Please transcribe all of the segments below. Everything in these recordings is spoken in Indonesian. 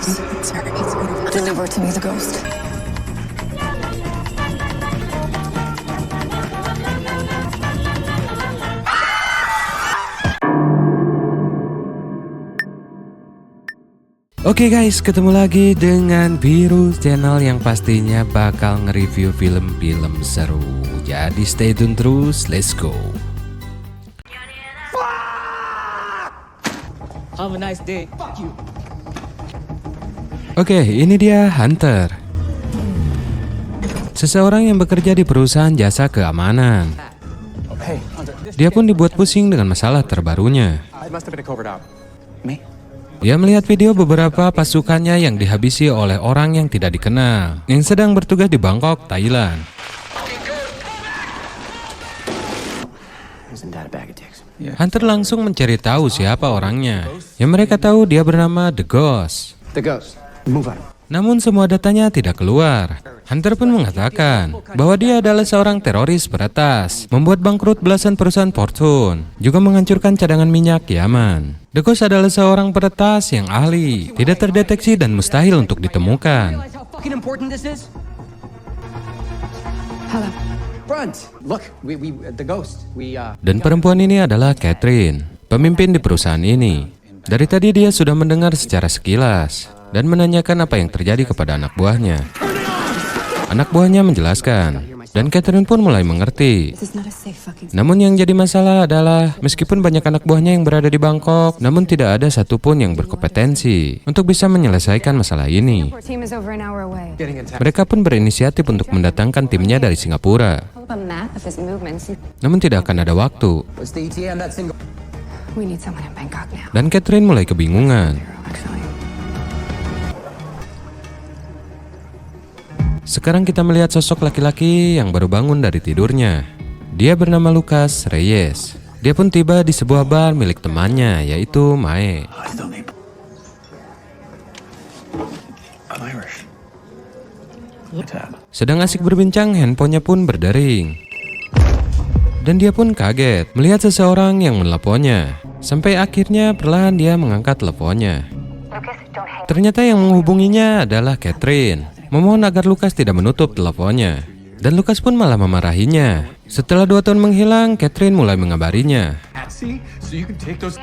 Ghost. Deliver to me the ghost. Oke guys, ketemu lagi dengan Biru Channel yang pastinya bakal nge-review film-film seru. Jadi stay tune terus, let's go. Have a nice day. Fuck you. Oke, ini dia Hunter. Seseorang yang bekerja di perusahaan jasa keamanan. Hey, Hunter. Dia pun dibuat pusing dengan masalah terbarunya. It must have been a covert op. Me? Dia melihat video beberapa pasukannya yang dihabisi oleh orang yang tidak dikenal, yang sedang bertugas di Bangkok, Thailand. Isn't that a bag of dicks? Hunter langsung mencari tahu siapa orangnya. Yang mereka tahu dia bernama The Ghost. The ghost. Move on. Namun semua datanya tidak keluar. Hunter pun mengatakan bahwa dia adalah seorang teroris peretas, membuat bangkrut belasan perusahaan Fortune, juga menghancurkan cadangan minyak Yaman. The Ghost adalah seorang peretas yang ahli, tidak terdeteksi dan mustahil untuk ditemukan. How fucking important this is? Hello. Front. Look, the ghost. Dan perempuan ini adalah Catherine, pemimpin di perusahaan ini. Dari tadi dia sudah mendengar secara sekilas dan menanyakan apa yang terjadi kepada anak buahnya. Anak buahnya menjelaskan, dan Catherine pun mulai mengerti. This is not a safe fucking. Namun yang jadi masalah adalah meskipun banyak anak buahnya yang berada di Bangkok, namun tidak ada satupun yang berkompetensi untuk bisa menyelesaikan masalah ini. Our team is over an hour away. Getting in touch. Mereka pun berinisiatif untuk mendatangkan timnya dari Singapura. Pull up a map of his movements. Namun tidak akan ada waktu, What's the ETA on that single? We need someone in Bangkok now. dan Catherine mulai kebingungan. Actually. Sekarang kita melihat sosok laki-laki yang baru bangun dari tidurnya. Dia bernama Lucas Reyes. Dia pun tiba di sebuah bar milik temannya, yaitu Mae. I'm Irish. Sedang asik berbincang, handphonenya pun berdering. Dan dia pun kaget melihat seseorang yang menelponnya. Sampai akhirnya perlahan dia mengangkat teleponnya. Ternyata yang menghubunginya adalah Catherine. Memohon agar Lucas tidak menutup teleponnya. Dan Lucas pun malah memarahinya. Setelah 2 tahun menghilang, Catherine mulai mengabarinya. See? So you can take those.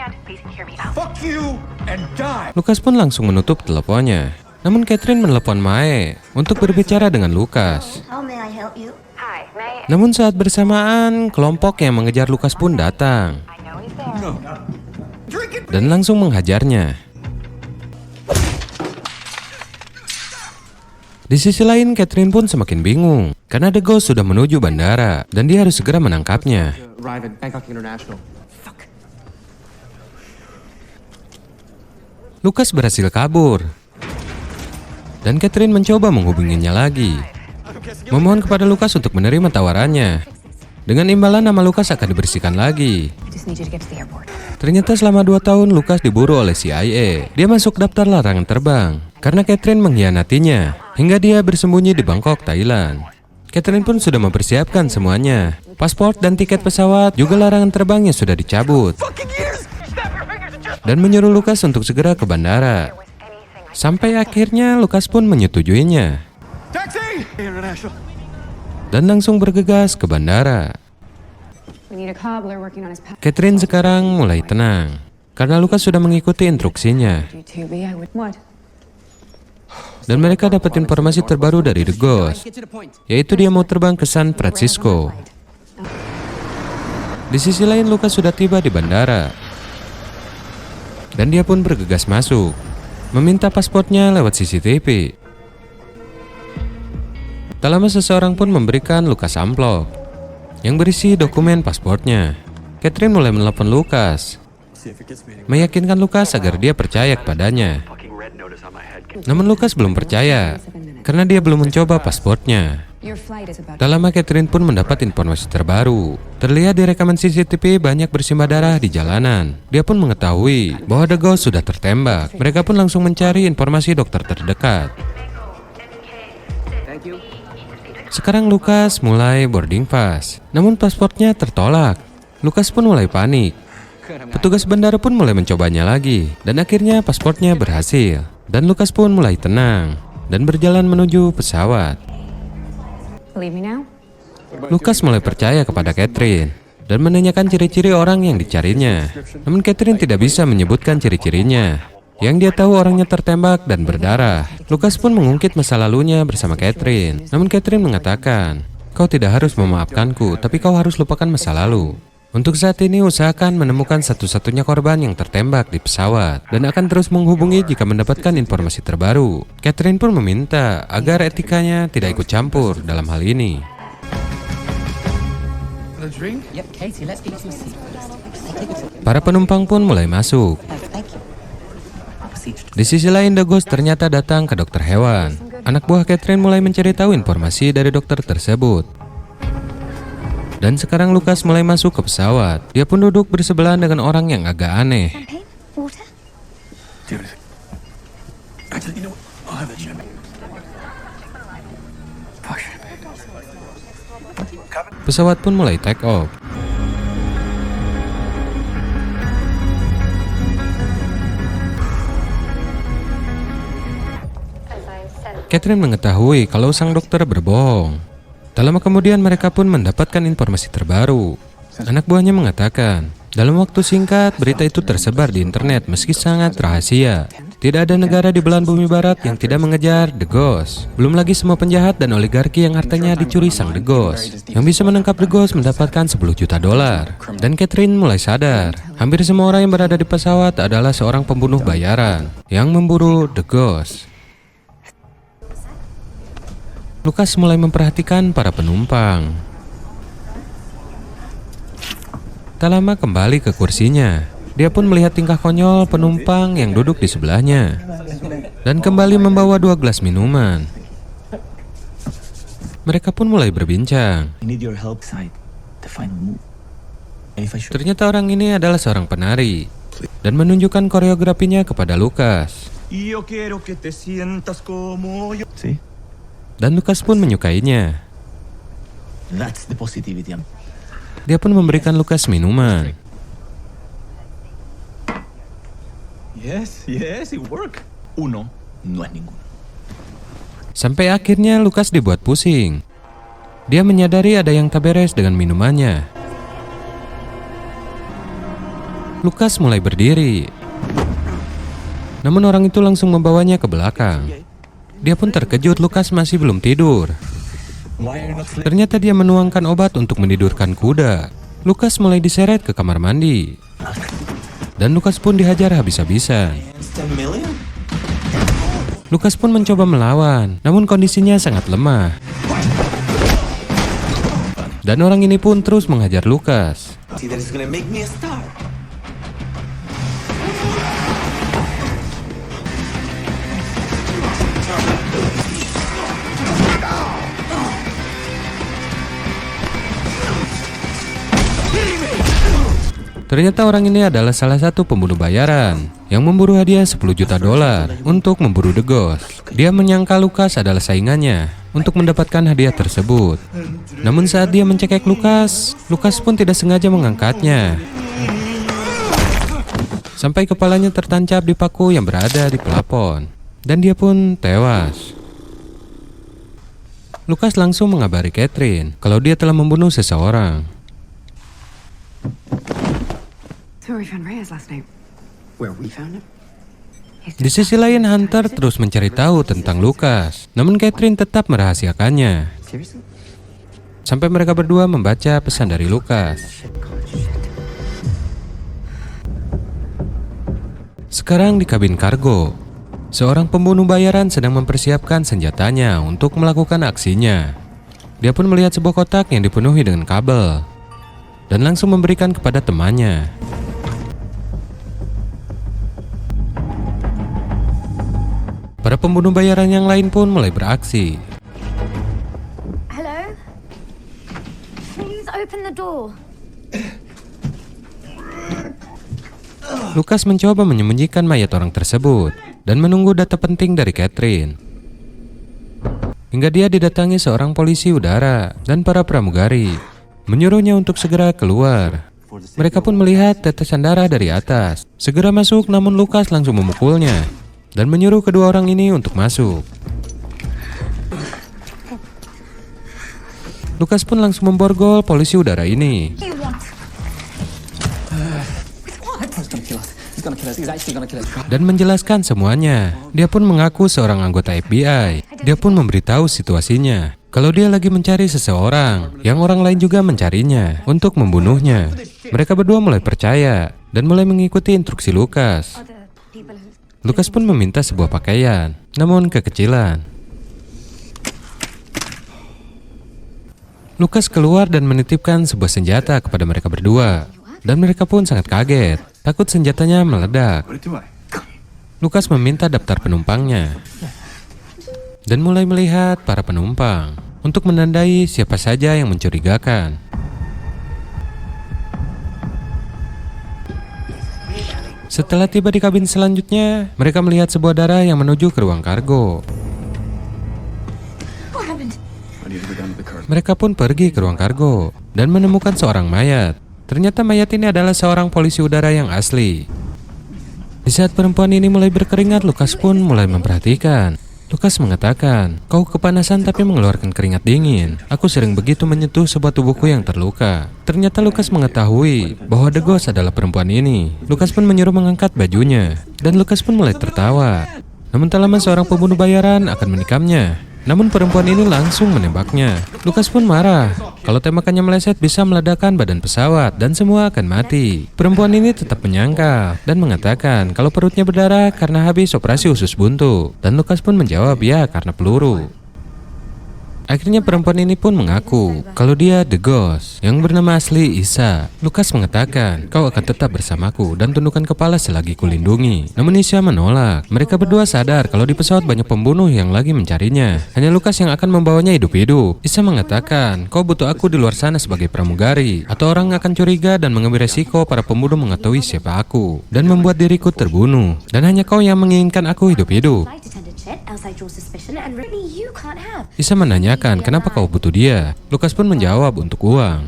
Fuck you and die. Lucas pun langsung menutup teleponnya. Namun Catherine menelepon Mae untuk berbicara dengan Lucas. How may I help you? Namun saat bersamaan, kelompok yang mengejar Lucas pun datang dan langsung menghajarnya. Di sisi lain, Catherine pun semakin bingung karena The Ghost sudah menuju bandara dan dia harus segera menangkapnya. Arrive at Bangkok International. Lucas berhasil kabur dan Catherine mencoba menghubunginya lagi, memohon kepada Lucas untuk menerima tawarannya. Dengan imbalan nama Lucas akan dibersihkan lagi. I just need you to get to the airport. Ternyata selama 2 tahun Lucas diburu oleh CIA. Dia masuk daftar larangan terbang karena Catherine mengkhianatinya hingga dia bersembunyi di Bangkok, Thailand. Catherine pun sudah mempersiapkan semuanya. Paspor dan tiket pesawat, juga larangan terbangnya sudah dicabut. Dan menyuruh Lucas untuk segera ke bandara. Sampai akhirnya Lucas pun menyetujuinya Taxi! International. dan langsung bergegas ke bandara. We need a cobbler working on his path. Catherine sekarang mulai tenang karena Lucas sudah mengikuti instruksinya. YouTube, I would. What? Dan mereka dapat informasi terbaru dari The Ghost, Get to the point. yaitu dia mau terbang ke San Francisco. Di sisi lain, Lucas sudah tiba di bandara. Dan dia pun bergegas masuk, meminta paspornya lewat CCTV. Tak lama seseorang pun memberikan Lucas amplop yang berisi dokumen paspornya. Catherine mulai menelepon Lucas, meyakinkan Lucas agar dia percaya kepadanya. Namun Lucas belum percaya karena dia belum mencoba paspornya. Your flight is about. Tak lama Catherine pun mendapat informasi terbaru. Terlihat di rekaman CCTV banyak bersimbah darah di jalanan. Dia pun mengetahui bahwa The Ghost sudah tertembak. Mereka pun langsung mencari informasi dokter terdekat. Thank you. Sekarang Lucas mulai boarding pass, namun pasportnya tertolak. Lucas pun mulai panik. Petugas bandara pun mulai mencobanya lagi, dan akhirnya pasportnya berhasil. Dan Lucas pun mulai tenang dan berjalan menuju pesawat. Believe me now? Lucas mulai percaya kepada Catherine dan menanyakan ciri-ciri orang yang dicarinya. Namun Catherine tidak bisa menyebutkan ciri-cirinya. Yang dia tahu orangnya tertembak dan berdarah. Lucas pun mengungkit masa lalunya bersama Catherine. Namun Catherine mengatakan, "Kau tidak harus memaafkanku, tapi kau harus lupakan masa lalu. Untuk saat ini usahakan menemukan satu-satunya korban yang tertembak di pesawat dan akan terus menghubungi jika mendapatkan informasi terbaru." Catherine pun meminta agar etikanya tidak ikut campur dalam hal ini. The drink? Yep, Casey, let's get some seats. Para penumpang pun mulai masuk. Thank you. Proceed. Di sisi lain, The Ghost ternyata datang ke dokter hewan. Anak buah Catherine mulai mencari tahu informasi dari dokter tersebut. Dan sekarang Lucas mulai masuk ke pesawat. Dia pun duduk bersebelahan dengan orang yang agak aneh. Champagne? Water? Dude. Actually, you know what? I'll have the champagne. Fuck. Pesawat pun mulai take off. Catherine mengetahui kalau sang dokter berbohong. Tak lama kemudian mereka pun mendapatkan informasi terbaru. Anak buahnya mengatakan, dalam waktu singkat berita itu tersebar di internet meski sangat rahasia. Tidak ada negara di belahan bumi barat yang tidak mengejar The Ghost. Belum lagi semua penjahat dan oligarki yang hartanya dicuri sang The Ghost. Yang bisa menangkap The Ghost mendapatkan $10 juta. Dan Catherine mulai sadar, hampir semua orang yang berada di pesawat adalah seorang pembunuh bayaran yang memburu The Ghost. Lucas mulai memperhatikan para penumpang. Tak lama kembali ke kursinya. Dia pun melihat tingkah konyol penumpang yang duduk di sebelahnya. Dan kembali membawa 2 gelas minuman. Mereka pun mulai berbincang. I need your help side to find a move. And if I should Ternyata orang ini adalah seorang penari dan menunjukkan koreografinya kepada Lucas. Yo quiero que te sientas como yo. See? Dan Lucas pun menyukainya. That's the positivity. Dia pun memberikan Lucas minuman. Yes, it worked. Uno no es ninguno. Sampai akhirnya Lucas dibuat pusing. Dia menyadari ada yang tak beres dengan minumannya. Lucas mulai berdiri. Namun orang itu langsung membawanya ke belakang. Dia pun terkejut Lucas masih belum tidur. Why are you not sleeping? Ternyata dia menuangkan obat untuk menidurkan kuda. Lucas mulai diseret ke kamar mandi. Dan Lucas pun dihajar habis-habisan. 10 million? Lucas pun mencoba melawan, namun kondisinya sangat lemah. Dan orang ini pun terus menghajar Lucas. See that is gonna make me a star. Ternyata orang ini adalah salah satu pembunuh bayaran yang memburu hadiah $10 juta untuk memburu The Ghost. Dia menyangka Lucas adalah saingannya untuk mendapatkan hadiah tersebut. Namun saat dia mencekik Lucas pun tidak sengaja mengangkatnya. Sampai kepalanya tertancap di paku yang berada di pelapon. Dan dia pun tewas. Lucas langsung mengabari Catherine kalau dia telah membunuh seseorang. So we found Reyes last night. Where we found him? Di sisi lain, Hunter terus mencari tahu tentang Lucas. Namun Catherine tetap merahasiakannya. Seriously? Sampai mereka berdua membaca pesan dari Lucas. Sekarang di kabin kargo, seorang pembunuh bayaran sedang mempersiapkan senjatanya untuk melakukan aksinya. Dia pun melihat sebuah kotak yang dipenuhi dengan kabel dan langsung memberikan kepada temannya. Para pembunuh bayaran yang lain pun mulai beraksi. Hello? Please open the door. Lucas mencoba menyembunyikan mayat orang tersebut dan menunggu data penting dari Catherine. Hingga dia didatangi seorang polisi udara dan para pramugari, menyuruhnya untuk segera keluar. Mereka pun melihat tetesan darah dari atas. Segera masuk, namun Lucas langsung memukulnya. dan menyuruh kedua orang ini untuk masuk. Lucas pun langsung memborgol polisi udara ini. Dan menjelaskan semuanya. Dia pun mengaku seorang anggota FBI. Dia pun memberitahu situasinya. Kalau dia lagi mencari seseorang yang orang lain juga mencarinya untuk membunuhnya. Mereka berdua mulai percaya dan mulai mengikuti instruksi Lucas. Lucas pun meminta sebuah pakaian, namun kekecilan. Lucas keluar dan menitipkan sebuah senjata kepada mereka berdua. Dan mereka pun sangat kaget, takut senjatanya meledak. Lucas meminta daftar penumpangnya dan mulai melihat para penumpang untuk menandai siapa saja yang mencurigakan. Setelah tiba di kabin selanjutnya, mereka melihat sebuah darah yang menuju ke ruang kargo. Mereka pun pergi ke ruang kargo dan menemukan seorang mayat. Ternyata mayat ini adalah seorang polisi udara yang asli. Di saat perempuan ini mulai berkeringat, Lucas pun mulai memperhatikan. Lucas mengatakan, "Kau kepanasan tapi mengeluarkan keringat dingin. Aku sering begitu menyentuh sebuah tubuhku yang terluka." Ternyata Lucas mengetahui bahwa The Ghost adalah perempuan ini. Lucas pun menyuruh mengangkat bajunya, dan Lucas pun mulai tertawa. Namun tak lama seorang pembunuh bayaran akan menikamnya. Namun perempuan ini langsung menembaknya. Lucas pun marah. Kalau tembakannya meleset bisa meledakkan badan pesawat dan semua akan mati. Perempuan ini tetap menyangkal dan mengatakan kalau perutnya berdarah karena habis operasi usus buntu. Dan Lucas pun menjawab ya karena peluru. Akhirnya perempuan ini pun mengaku kalau dia The Ghost yang bernama asli Isa. Lucas mengatakan, "Kau akan tetap bersamaku dan tundukkan kepala selagi kulindungi." Namun Isa menolak. Mereka berdua sadar kalau di pesawat banyak pembunuh yang lagi mencarinya. Hanya Lucas yang akan membawanya hidup-hidup. Isa mengatakan, "Kau butuh aku di luar sana sebagai pramugari, atau orang akan curiga dan mengambil resiko para pembunuh mengetahui siapa aku dan membuat diriku terbunuh. Dan hanya kau yang menginginkan aku hidup-hidup." Isa menanyakan kenapa kau butuh dia. Lucas pun menjawab untuk uang.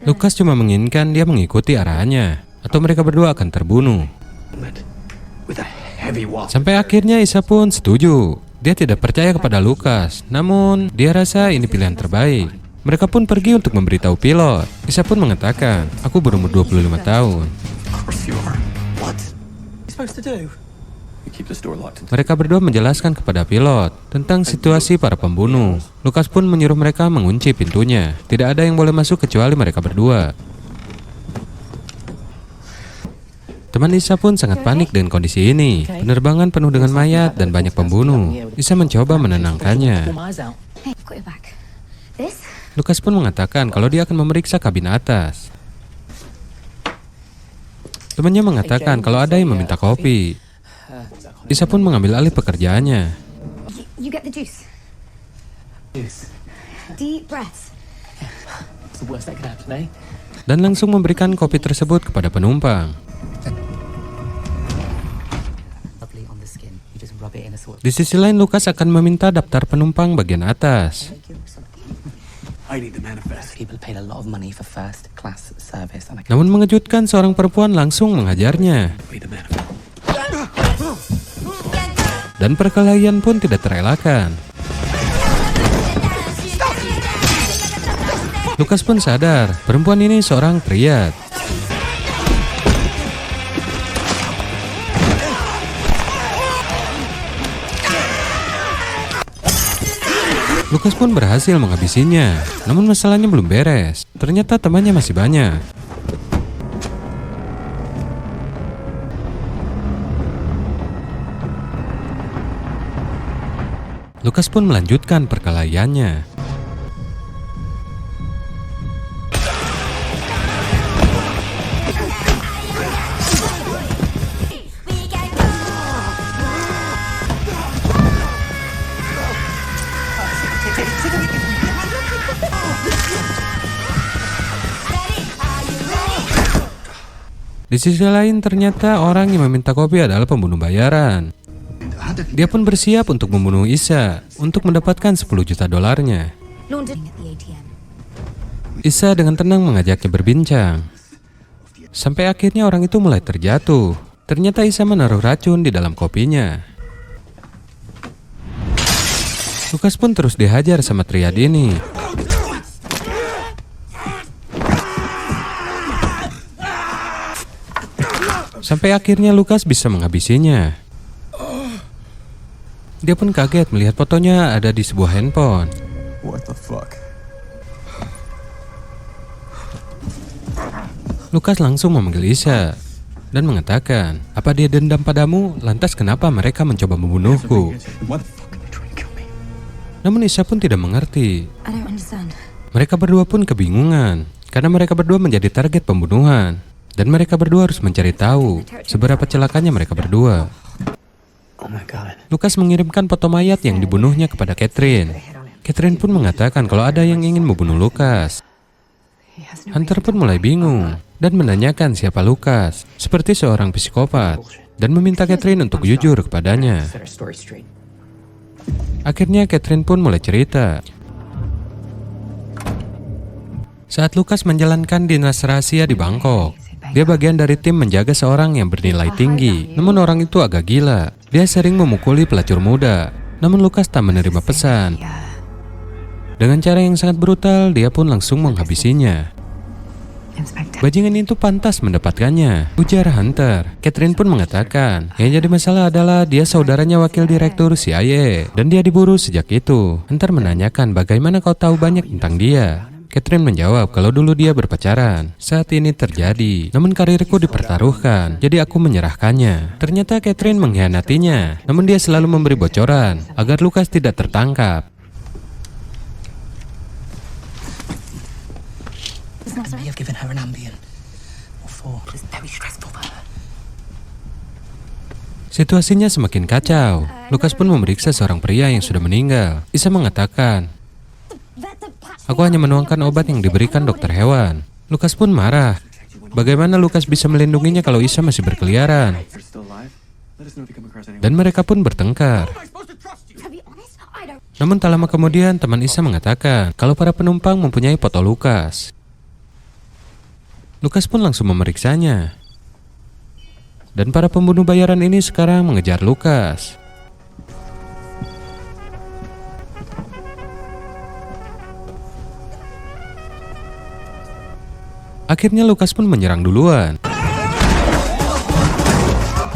Lucas cuma menginginkan dia mengikuti arahannya, atau mereka berdua akan terbunuh. Sampai akhirnya Isa pun setuju. Dia tidak percaya kepada Lucas, namun dia rasa ini pilihan terbaik. Mereka pun pergi untuk memberitahu pilot. Isa pun mengatakan, "Aku berumur 25 tahun. Mereka berdua menjelaskan kepada pilot tentang situasi para pembunuh. Lucas pun menyuruh mereka mengunci pintunya. Tidak ada yang boleh masuk kecuali mereka berdua. Teman Isa pun sangat panik dengan kondisi ini. Penerbangan penuh dengan mayat dan banyak pembunuh. Isa mencoba menenangkannya. Lucas pun mengatakan kalau dia akan memeriksa kabin atas. Temannya mengatakan kalau ada yang meminta kopi. Isa pun mengambil alih pekerjaannya. You get the juice. Deep breaths. Dan langsung memberikan kopi tersebut kepada penumpang. Di sisi lain, Lucas akan meminta daftar penumpang bagian atas. Namun mengejutkan, seorang perempuan langsung menghajarnya. Dan perkelahian pun tidak terelakkan. Lucas pun sadar, perempuan ini seorang pria. Lucas pun berhasil menghabisinya, namun masalahnya belum beres. Ternyata temannya masih banyak. Lucas pun melanjutkan perkelahiannya. Di sisi lain, ternyata orang yang meminta kopi adalah pembunuh bayaran. Dia pun bersiap untuk membunuh Isa untuk mendapatkan 10 juta dolarnya. Isa dengan tenang mengajaknya berbincang. Sampai akhirnya orang itu mulai terjatuh. Ternyata Isa menaruh racun di dalam kopinya. Lukas pun terus dihajar sama triad ini. Sampai akhirnya Lukas bisa menghabisinya. Dia pun kaget melihat fotonya ada di sebuah handphone. What the fuck? Lukas langsung memanggil Isa dan mengatakan, "Apa dia dendam padamu? Lantas kenapa mereka mencoba membunuhku?" Why the fuck are they trying to kill me? Namun Isa pun tidak mengerti. I don't understand. Mereka berdua pun kebingungan karena mereka berdua menjadi target pembunuhan. Dan mereka berdua harus mencari tahu seberapa celakanya mereka berdua. Oh my god. Lukas mengirimkan foto mayat yang dibunuhnya kepada Catherine. Catherine pun mengatakan kalau ada yang ingin membunuh Lukas. Hunter pun mulai bingung dan menanyakan siapa Lukas, seperti seorang psikopat, dan meminta Catherine untuk jujur kepadanya. Set our story straight. Akhirnya Catherine pun mulai cerita. Saat Lukas menjalankan dinas rahasia di Bangkok, dia bagian dari tim menjaga seorang yang bernilai tinggi. Namun orang itu agak gila. Dia sering memukuli pelacur muda. Namun Lukas tak menerima pesan. Dengan cara yang sangat brutal, dia pun langsung menghabisinya. Inspector. Bajingan itu pantas mendapatkannya, ujar Hunter. Catherine pun mengatakan, yang jadi masalah adalah dia saudaranya wakil direktur CIA, dan dia diburu sejak itu. Hunter menanyakan, bagaimana kau tahu banyak tentang dia? Catherine menjawab kalau dulu dia berpacaran. Saat ini terjadi, namun karirku dipertaruhkan, jadi aku menyerahkannya. Ternyata Catherine mengkhianatinya, namun dia selalu memberi bocoran agar Lukas tidak tertangkap. We have given her an Ambien. Or 4. It is very stressful for her. Situasinya semakin kacau. Lukas pun memeriksa seorang pria yang sudah meninggal. Isa mengatakan, "Aku hanya menuangkan obat yang diberikan dokter hewan." Lukas pun marah. Bagaimana Lukas bisa melindunginya kalau Isa masih berkeliaran? If you're still alive, let us know if you come across anyone. Dan mereka pun bertengkar. To be honest, I don't. Namun tak lama kemudian teman Isa mengatakan kalau para penumpang mempunyai foto Lukas. Lukas pun langsung memeriksanya. Dan para pembunuh bayaran ini sekarang mengejar Lukas. Akhirnya Lukas pun menyerang duluan,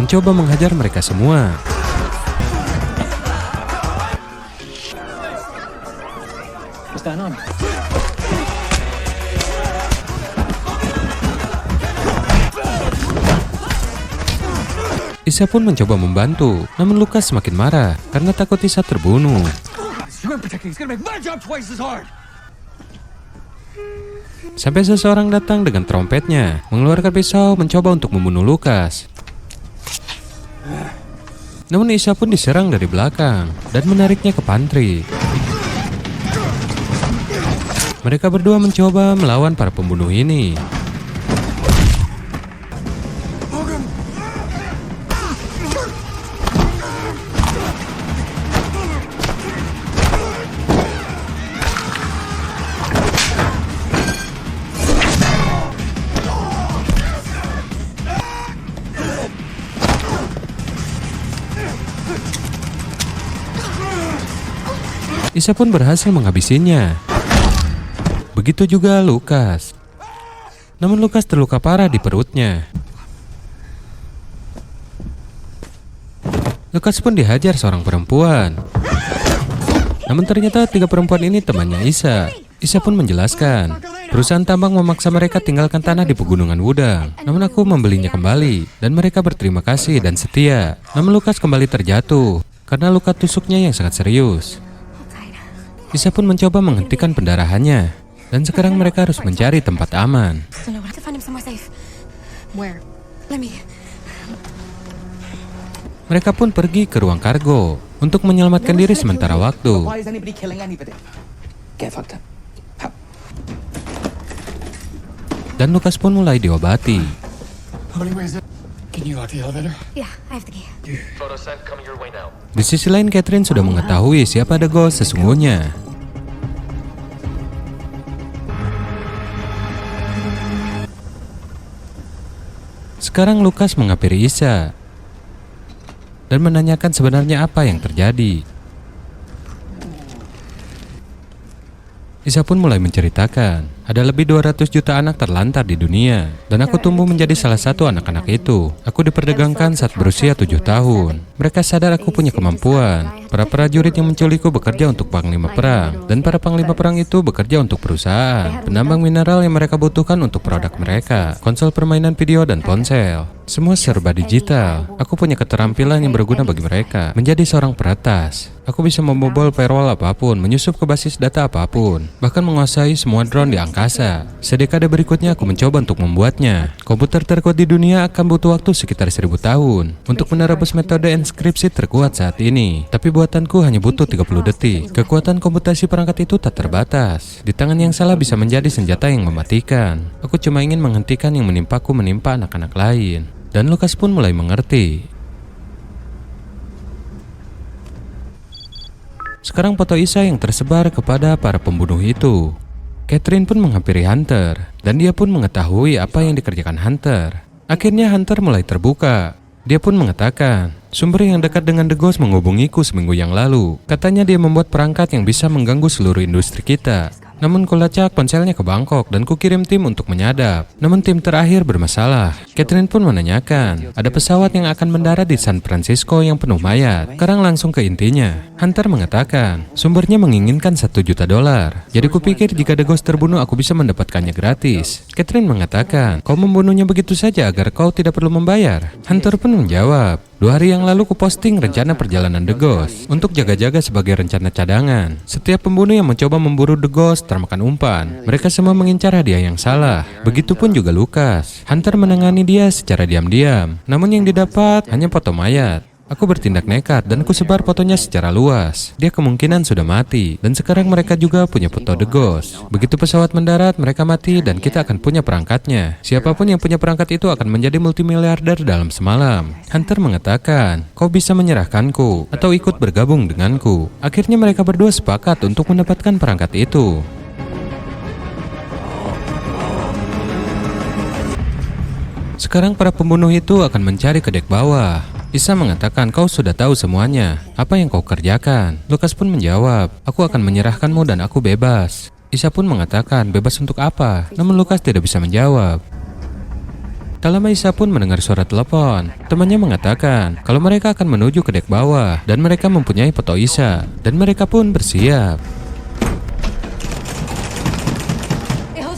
mencoba menghajar mereka semua. What's going on? Isa pun mencoba membantu, namun Lukas semakin marah karena takut Isa terbunuh. You're protecting. It's gonna make my job twice as hard. Sampai seseorang datang dengan trompetnya, mengeluarkan pisau mencoba untuk membunuh Lukas. Namun Isa pun diserang dari belakang dan menariknya ke pantry. Mereka berdua mencoba melawan para pembunuh ini. Isa pun berhasil menghabisinya. Begitu juga Lukas. Namun Lukas terluka parah di perutnya. Lukas pun dihajar seorang perempuan. Namun ternyata 3 perempuan ini temannya Isa. Isa pun menjelaskan, perusahaan tambang memaksa mereka tinggalkan tanah di pegunungan Wudang. Namun aku membelinya kembali dan mereka berterima kasih dan setia. Namun Lukas kembali terjatuh karena luka tusuknya yang sangat serius. Isa pun mencoba menghentikan pendarahannya, dan sekarang mereka harus mencari tempat aman. I don't know. I have to find him somewhere safe. Where? Let me. Mereka pun pergi ke ruang kargo untuk menyelamatkan diri sementara waktu. Why is anybody killing anybody? Get fucked up. Dan Lukas pun mulai diobati. How many ways? Can you lock the elevator? Yeah, I have the key. Di sisi lain, Catherine sudah mengetahui siapa The Ghost sesungguhnya. Sekarang Lukas menghampiri Isa dan menanyakan sebenarnya apa yang terjadi. Isa pun mulai menceritakan, ada lebih 200 juta anak terlantar di dunia, dan aku tumbuh menjadi salah satu anak-anak itu. Aku diperdagangkan saat berusia 7 tahun. Mereka sadar aku punya kemampuan. Para prajurit yang menculikku bekerja untuk panglima perang, dan para panglima perang itu bekerja untuk perusahaan, penambang mineral yang mereka butuhkan untuk produk mereka, konsol permainan video dan ponsel. Semua serba digital. Aku punya keterampilan yang berguna bagi mereka. Menjadi seorang peretas, aku bisa membobol firewall apapun, menyusup ke basis data apapun, bahkan menguasai semua drone di angkasa. Sedekade berikutnya aku mencoba untuk membuatnya. Komputer terkuat di dunia akan butuh waktu sekitar 1000 tahun untuk menerabas metode enskripsi terkuat saat ini. Tapi buatanku hanya butuh 30 detik. Kekuatan komputasi perangkat itu tak terbatas. Di tangan yang salah bisa menjadi senjata yang mematikan. Aku cuma ingin menghentikan yang menimpaku menimpa anak-anak lain. Dan Lukas pun mulai mengerti. Sekarang foto Isa yang tersebar kepada para pembunuh itu. Catherine pun menghampiri Hunter, dan dia pun mengetahui apa yang dikerjakan Hunter. Akhirnya Hunter mulai terbuka. Dia pun mengatakan, sumber yang dekat dengan The Ghost menghubungiku seminggu yang lalu. Katanya dia membuat perangkat yang bisa mengganggu seluruh industri kita. Namun kulacak ponselnya ke Bangkok dan kukirim tim untuk menyadap. Namun tim terakhir bermasalah. Catherine pun menanyakan, ada pesawat yang akan mendarat di San Francisco yang penuh mayat. Sekarang langsung ke intinya. Hunter mengatakan, sumbernya menginginkan $1 juta. Jadi kupikir jika The Ghost terbunuh aku bisa mendapatkannya gratis. Catherine mengatakan, kau membunuhnya begitu saja agar kau tidak perlu membayar. Hunter pun menjawab, 2 hari yang lalu kuposting rencana perjalanan The Ghost untuk jaga-jaga sebagai rencana cadangan. Setiap pembunuh yang mencoba memburu The Ghost termakan umpan. Mereka semua mengincar hadiah yang salah. Begitupun juga Lukas. Hunter menangani dia secara diam-diam. Namun yang didapat hanya foto mayat. Aku bertindak nekat dan kusebar fotonya secara luas. Dia kemungkinan sudah mati. Dan sekarang mereka juga punya foto The Ghost. Begitu pesawat mendarat, mereka mati dan kita akan punya perangkatnya. Siapapun yang punya perangkat itu akan menjadi multimiliarder dalam semalam. Hunter mengatakan, kau bisa menyerahkanku atau ikut bergabung denganku. Akhirnya mereka berdua sepakat untuk mendapatkan perangkat itu. Sekarang para pembunuh itu akan mencari ke dek bawah. Isa mengatakan, kau sudah tahu semuanya. Apa yang kau kerjakan? Lukas pun menjawab, aku akan menyerahkanmu dan aku bebas. Isa pun mengatakan, bebas untuk apa? Namun Lukas tidak bisa menjawab. Tak lama Isa pun mendengar suara telepon. Temannya mengatakan, kalau mereka akan menuju ke dek bawah dan mereka mempunyai foto Isa. Dan mereka pun bersiap.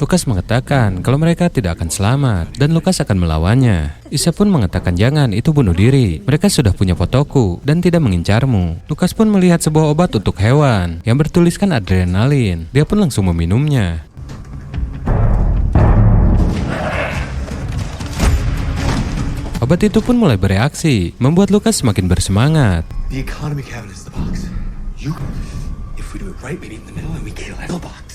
Lukas mengatakan kalau mereka tidak akan selamat dan Lukas akan melawannya. Isa pun mengatakan jangan, itu bunuh diri. Mereka sudah punya fotoku dan tidak mengincarmu. Lukas pun melihat sebuah obat untuk hewan yang bertuliskan adrenalin. Dia pun langsung meminumnya. Obat itu pun mulai bereaksi, membuat Lukas semakin bersemangat. The economy cabinet is the box. If we do it right, maybe in the middle and we kill the box.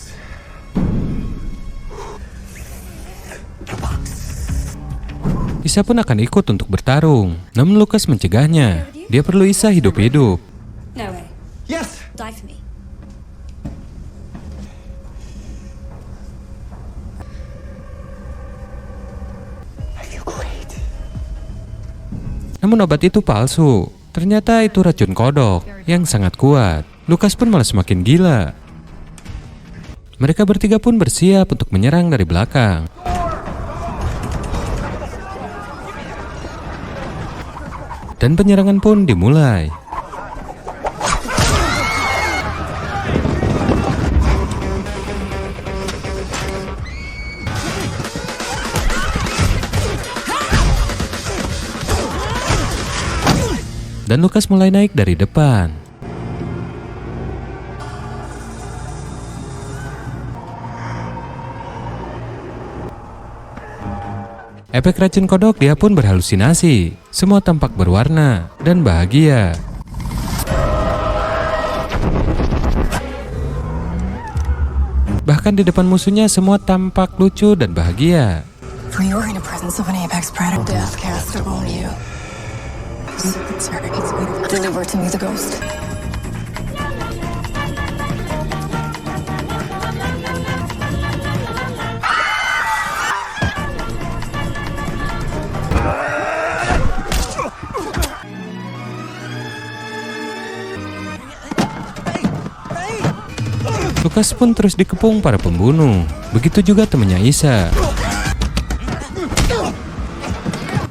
Isa pun akan ikut untuk bertarung. Namun Lukas mencegahnya. Dia perlu Isa hidup-hidup. No way. Yes! Die for me. I feel great. Namun obat itu palsu. Ternyata itu racun kodok yang sangat kuat. Lukas pun malah semakin gila. Mereka bertiga pun bersiap untuk menyerang dari belakang. Dan penyerangan pun dimulai. Dan Lukas mulai naik dari depan. Efek racun kodok dia pun berhalusinasi. Semua tampak berwarna dan bahagia. Bahkan di depan musuhnya semua tampak lucu dan bahagia. For you are in the presence of an apex predator. Death cast upon you. Deliver to me the ghost. Lucas pun terus dikepung para pembunuh. Begitu juga temannya Isa.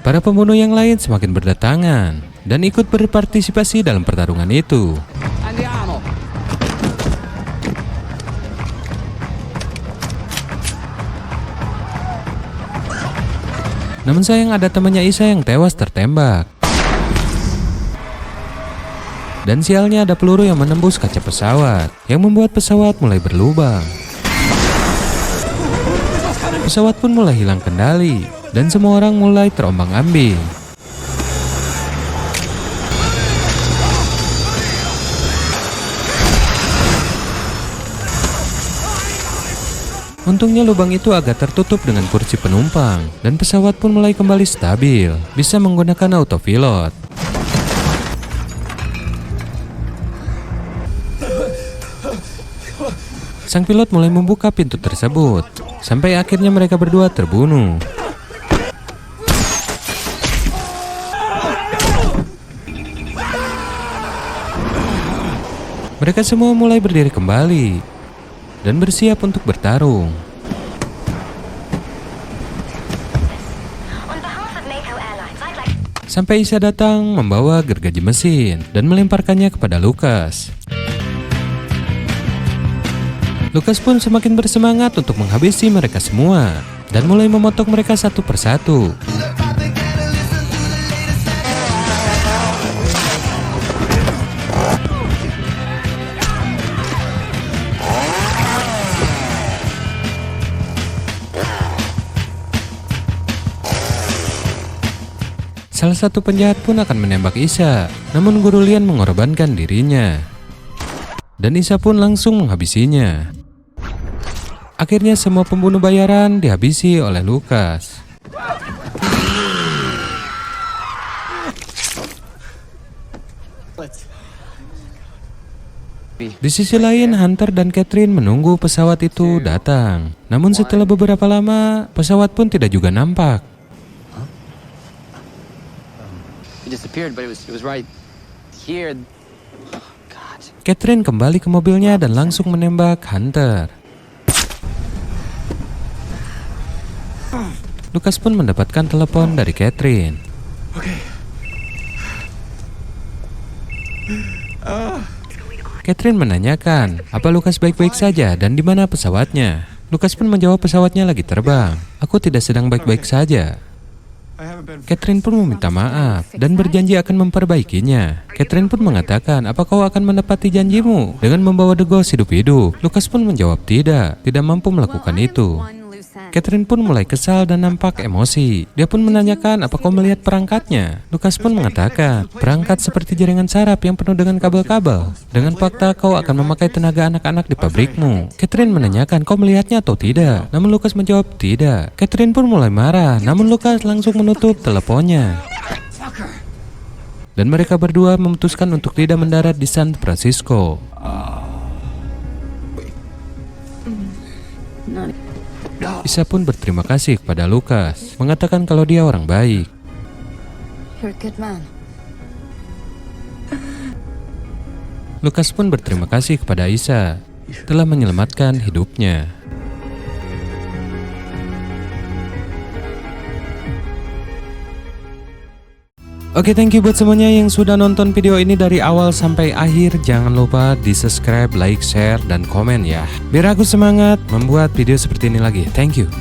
Para pembunuh yang lain semakin berdatangan dan ikut berpartisipasi dalam pertarungan itu. Namun sayang ada temannya Isa yang tewas tertembak. Dan sialnya ada peluru yang menembus kaca pesawat, yang membuat pesawat mulai berlubang. Pesawat pun mulai hilang kendali, dan semua orang mulai terombang-ambing. Untungnya lubang itu agak tertutup dengan kursi penumpang, dan pesawat pun mulai kembali stabil, bisa menggunakan autopilot. Sang pilot mulai membuka pintu tersebut, sampai akhirnya mereka berdua terbunuh. Mereka semua mulai berdiri kembali dan bersiap untuk bertarung. Sampai Isa datang membawa gergaji mesin dan melemparkannya kepada Lucas. Lucas pun semakin bersemangat untuk menghabisi mereka semua dan mulai memotong mereka satu persatu. Salah satu penjahat pun akan menembak Isa, namun Guru Lian mengorbankan dirinya. Dan Isa pun langsung menghabisinya. Akhirnya semua pembunuh bayaran dihabisi oleh Lucas. Di sisi lain, Hunter dan Catherine menunggu pesawat itu datang. Namun setelah beberapa lama, pesawat pun tidak juga nampak. Catherine kembali ke mobilnya dan langsung menembak Hunter. Lucas pun mendapatkan telepon dari Catherine. Catherine menanyakan, apa Lucas baik-baik saja dan di mana pesawatnya? Lucas pun menjawab pesawatnya lagi terbang. Aku tidak sedang baik-baik saja. Catherine pun meminta maaf dan berjanji akan memperbaikinya. Catherine pun mengatakan, apa kau akan menepati janjimu dengan membawa The Ghost hidup-hidup? Lucas pun menjawab tidak mampu melakukan itu. Catherine pun mulai kesal dan nampak emosi. Dia pun menanyakan, apa kau melihat perangkatnya? Lucas pun mengatakan, perangkat seperti jaringan saraf yang penuh dengan kabel-kabel. Dengan fakta kau akan memakai tenaga anak-anak di pabrikmu. Catherine menanyakan, kau melihatnya atau tidak? Namun Lucas menjawab tidak. Catherine pun mulai marah, namun Lucas langsung menutup teleponnya. Dan mereka berdua memutuskan untuk tidak mendarat di San Francisco. Isa pun berterima kasih kepada Lucas, mengatakan kalau dia orang baik. Lucas pun berterima kasih kepada Isa telah menyelamatkan hidupnya. Oke, thank you buat semuanya yang sudah nonton video ini dari awal sampai akhir. Jangan lupa di subscribe, like, share, dan komen ya, biar aku semangat membuat video seperti ini lagi. Thank you.